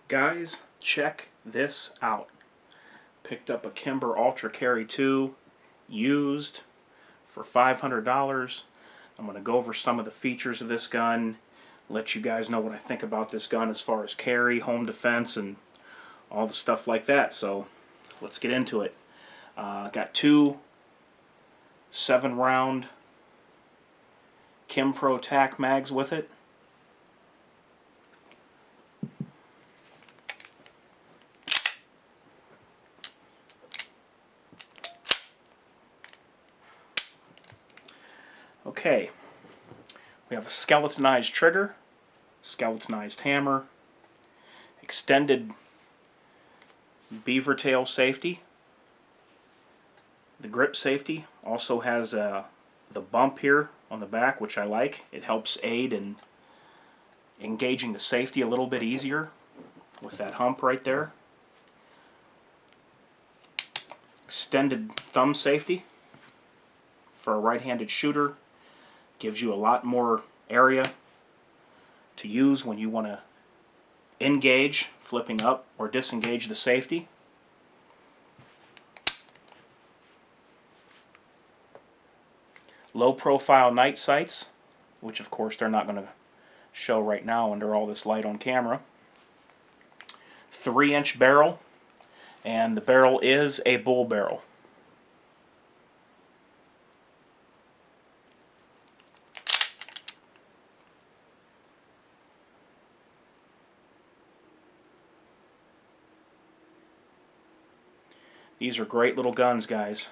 Guys, check this out. Picked up a Kimber Ultra Carry 2 used for $500. I'm going to go over some of the features of this gun, let you guys know what I think about this gun as far as carry, home defense, and all the stuff like that. So let's get into it. Got two 7-round Kimpro tac mags with it. Okay, we have a skeletonized trigger, skeletonized hammer, extended beaver tail safety. The grip safety also has the bump here on the back, which I like. It helps aid in engaging the safety a little bit easier with that hump right there. Extended thumb safety for a right-handed shooter. Gives you a lot more area to use when you want to engage, flipping up, or disengage the safety. Low profile night sights, which of course they're not going to show right now under all this light on camera. 3-inch barrel, and the barrel is a bull barrel. These are great little guns, guys.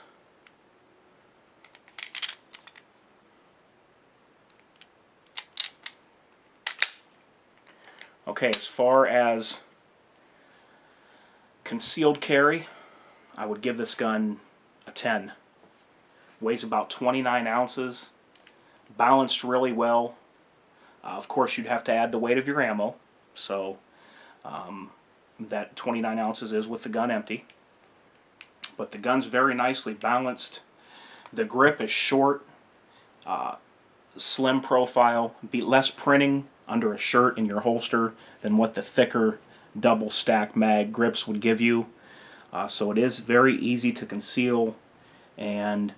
Okay, as far as concealed carry, I would give this gun a 10. Weighs about 29 ounces, balanced really well. Of course, you'd have to add the weight of your ammo, so that 29 ounces is with the gun empty. But the gun's very nicely balanced. The grip is short, slim profile, be less printing under a shirt in your holster than what the thicker double stack mag grips would give you. So it is very easy to conceal, and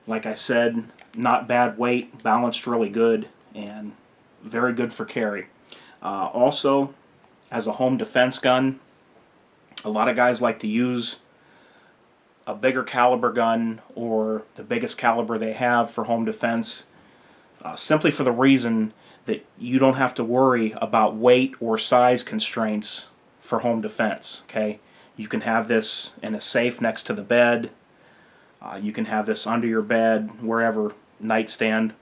like I said, not bad weight, balanced really good, and very good for carry. Also, as a home defense gun, a lot of guys like to use a bigger caliber gun or the biggest caliber they have for home defense, simply for the reason that you don't have to worry about weight or size constraints for home defense. Okay, you can have this in a safe next to the bed. You can have this under your bed, wherever, nightstand,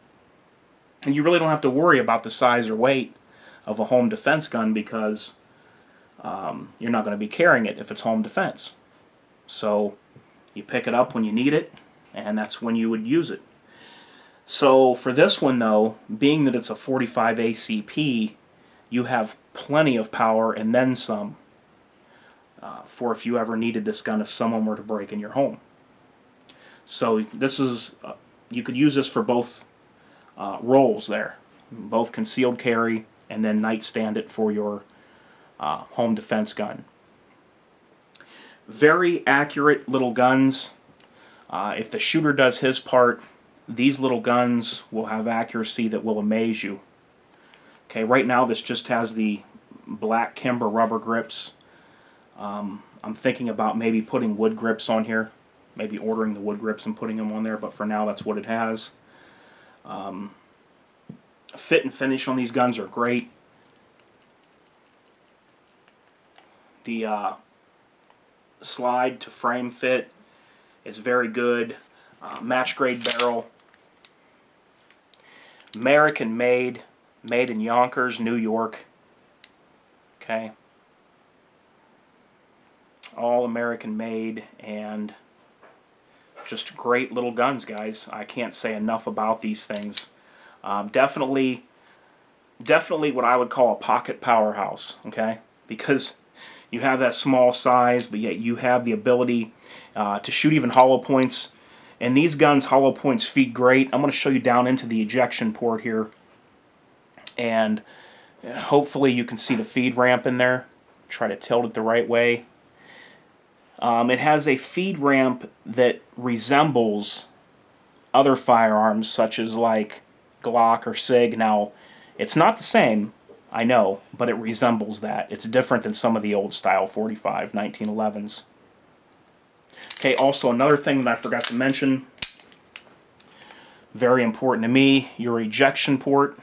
and you really don't have to worry about the size or weight of a home defense gun because you're not going to be carrying it if it's home defense. So you pick it up when you need it, and that's when you would use it. So for this one though, being that it's a 45 ACP, you have plenty of power and then some for if you ever needed this gun if someone were to break in your home. So this is, you could use this for both roles there, both concealed carry and then nightstand it for your home defense gun. Very accurate little guns. If the shooter does his part, these little guns will have accuracy that will amaze you. Okay, right now this just has the black Kimber rubber grips. I'm thinking about maybe putting wood grips on here, maybe ordering the wood grips and putting them on there, but for now that's what it has. Fit and finish on these guns are great. The slide to frame fit is very good. Match grade barrel. American made in Yonkers, New York. Okay. All American made, and just great little guns, guys. I can't say enough about these things. Definitely what I would call a pocket powerhouse, okay? Because you have that small size, but yet you have the ability to shoot even hollow points. And these guns, hollow points, feed great. I'm going to show you down into the ejection port here. And hopefully you can see the feed ramp in there. Try to tilt it the right way. It has a feed ramp that resembles other firearms, such as like Glock or SIG. Now, it's not the same, I know, but it resembles that. It's different than some of the old style 45 1911s. Okay, also another thing that I forgot to mention, very important to me, your ejection port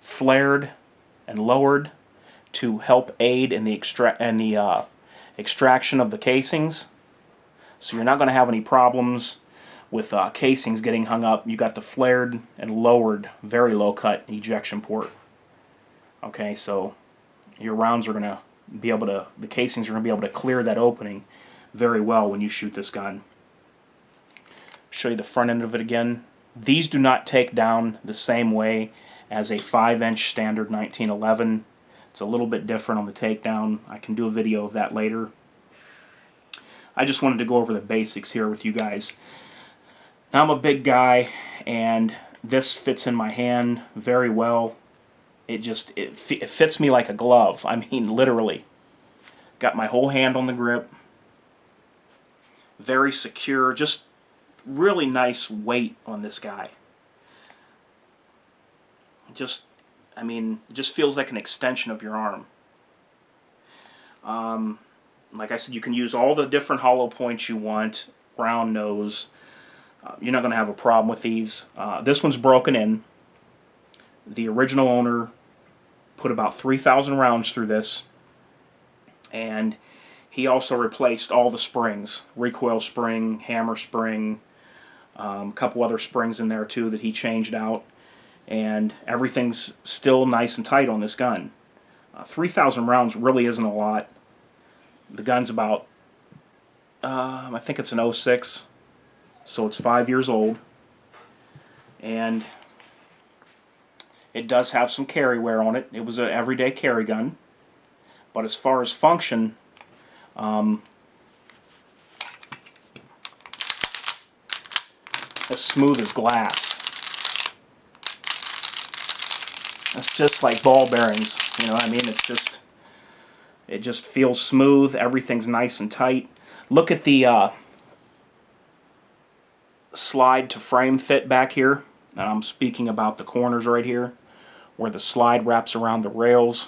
flared and lowered to help aid in the extraction of the casings. So you're not going to have any problems with casings getting hung up. You got the flared and lowered, very low cut ejection port. Okay, so your rounds are going to be able to, the casings are going to be able to clear that opening very well when you shoot this gun. Show you the front end of it again. These do not take down the same way as a 5-inch standard 1911. It's a little bit different on the takedown. I can do a video of that later. I just wanted to go over the basics here with you guys. Now, I'm a big guy, and this fits in my hand very well. It fits me like a glove. I mean, literally. Got my whole hand on the grip. Very secure. Just really nice weight on this guy. I mean, it just feels like an extension of your arm. Like I said, you can use all the different hollow points you want, round nose. You're not going to have a problem with these. This one's broken in. The original owner put about 3,000 rounds through this, and he also replaced all the springs, recoil spring, hammer spring, a couple other springs in there too that he changed out, and everything's still nice and tight on this gun. 3,000 rounds really isn't a lot. The gun's about, I think it's an 06, so it's 5 years old, and it does have some carry wear on it. It was an everyday carry gun, but as far as function, as smooth as glass. It's just like ball bearings, you know what I mean? It just feels smooth. Everything's nice and tight. Look at the slide to frame fit back here. And I'm speaking about the corners right here, where the slide wraps around the rails.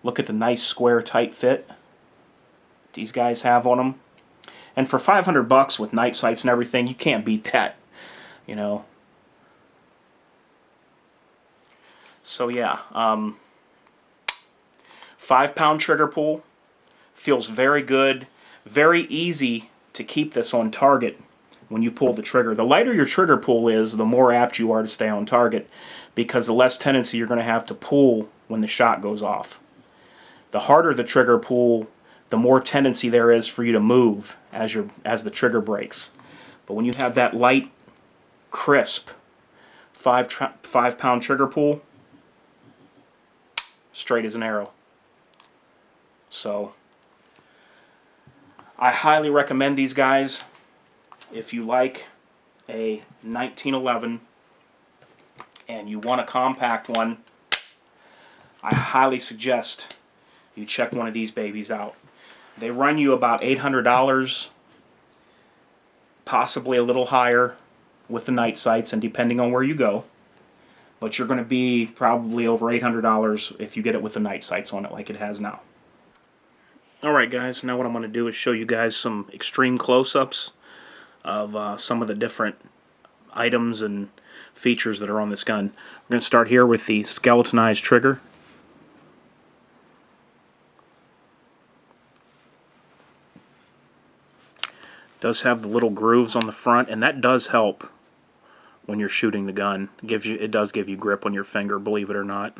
Look at the nice square tight fit these guys have on them. And for $500 with night sights and everything, you can't beat that, you know. So yeah, 5-pound trigger pull, feels very good, very easy to keep this on target when you pull the trigger. The lighter your trigger pull is, the more apt you are to stay on target, because the less tendency you're going to have to pull when the shot goes off. The harder the trigger pull, the more tendency there is for you to move as the trigger breaks. But when you have that light, crisp 5-pound trigger pull, straight as an arrow. So I highly recommend these guys. If you like a 1911 and you want a compact one, I highly suggest you check one of these babies out. They run you about $800, possibly a little higher with the night sights, and depending on where you go. But you're going to be probably over $800 if you get it with the night sights on it like it has now. Alright guys, now what I'm going to do is show you guys some extreme close-ups of some of the different items and features that are on this gun. We're going to start here with the skeletonized trigger. It does have the little grooves on the front, and that does help when you're shooting the gun. It does give you grip on your finger, believe it or not.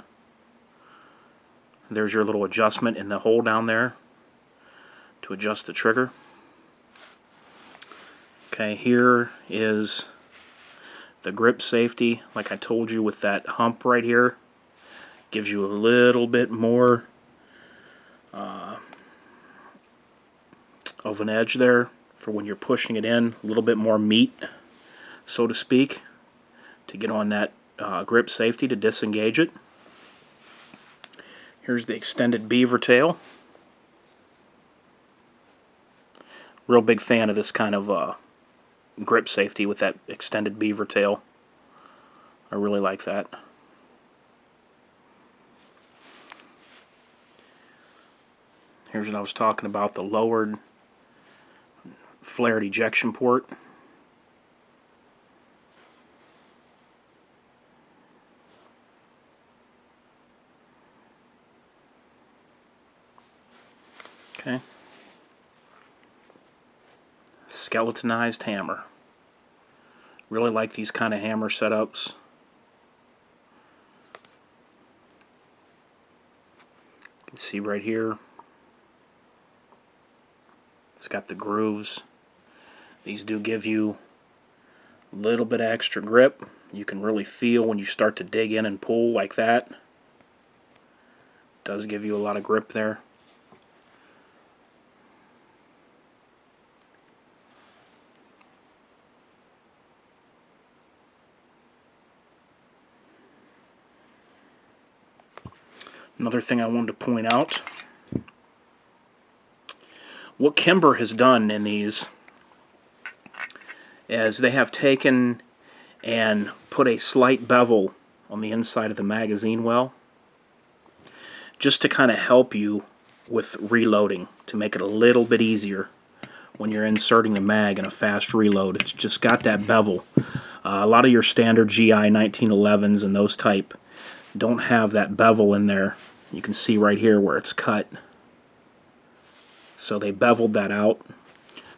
There's your little adjustment in the hole down there to adjust the trigger. Okay, here is the grip safety, like I told you, with that hump right here. Gives you a little bit more of an edge there for when you're pushing it in, a little bit more meat, so to speak, to get on that grip safety to disengage it. Here's the extended beaver tail. Real big fan of this kind of grip safety with that extended beaver tail. I really like that. Here's what I was talking about, the lowered flared ejection port. Okay. Skeletonized hammer. Really like these kind of hammer setups. You can see right here, it's got the grooves. These do give you a little bit of extra grip. You can really feel when you start to dig in and pull like that. It does give you a lot of grip there. Another thing I wanted to point out, what Kimber has done in these is they have taken and put a slight bevel on the inside of the magazine well, just to kind of help you with reloading, to make it a little bit easier when you're inserting the mag in a fast reload. It's just got that bevel. A lot of your standard GI 1911s and those type don't have that bevel in there. You can see right here where it's cut. So they beveled that out.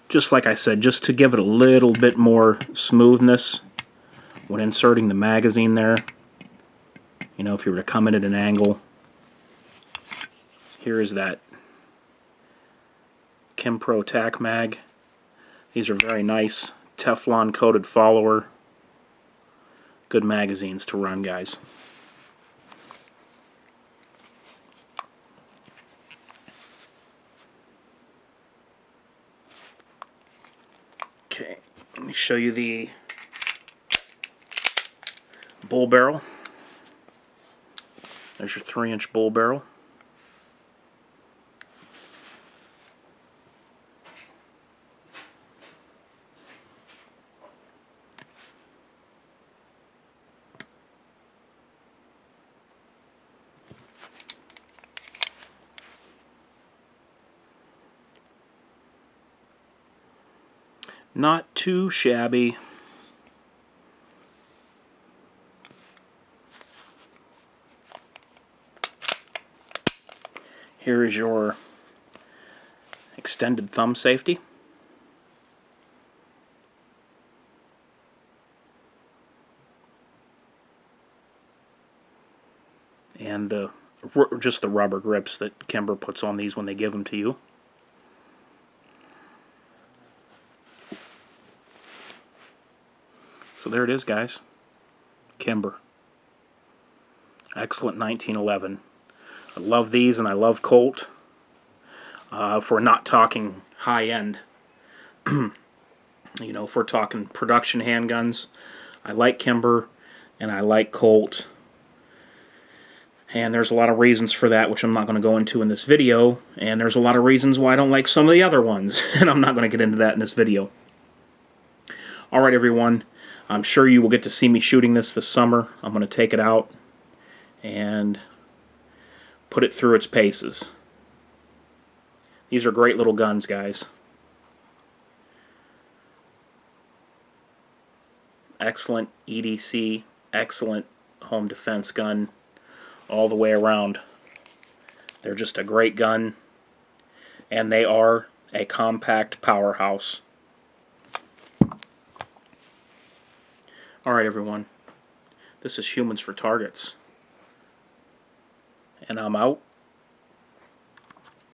Just like I said, just to give it a little bit more smoothness when inserting the magazine there. You know, if you were to come in at an angle. Here is that Kimber tack mag. These are very nice Teflon coated follower. Good magazines to run, guys. Okay, let me show you the bull barrel. There's your 3-inch bull barrel. Not too shabby. Here is your extended thumb safety. And just the rubber grips that Kimber puts on these when they give them to you. So there it is, guys. Kimber. Excellent 1911. I love these, and I love Colt. If we're not talking high-end, you know, if we're talking production handguns, I like Kimber, and I like Colt. And there's a lot of reasons for that, which I'm not going to go into in this video. And there's a lot of reasons why I don't like some of the other ones, and I'm not going to get into that in this video. Alright, everyone. I'm sure you will get to see me shooting this summer. I'm going to take it out and put it through its paces. These are great little guns, guys. Excellent EDC, excellent home defense gun all the way around. They're just a great gun, and they are a compact powerhouse. Alright, everyone. This is Humans for Targets. And I'm out.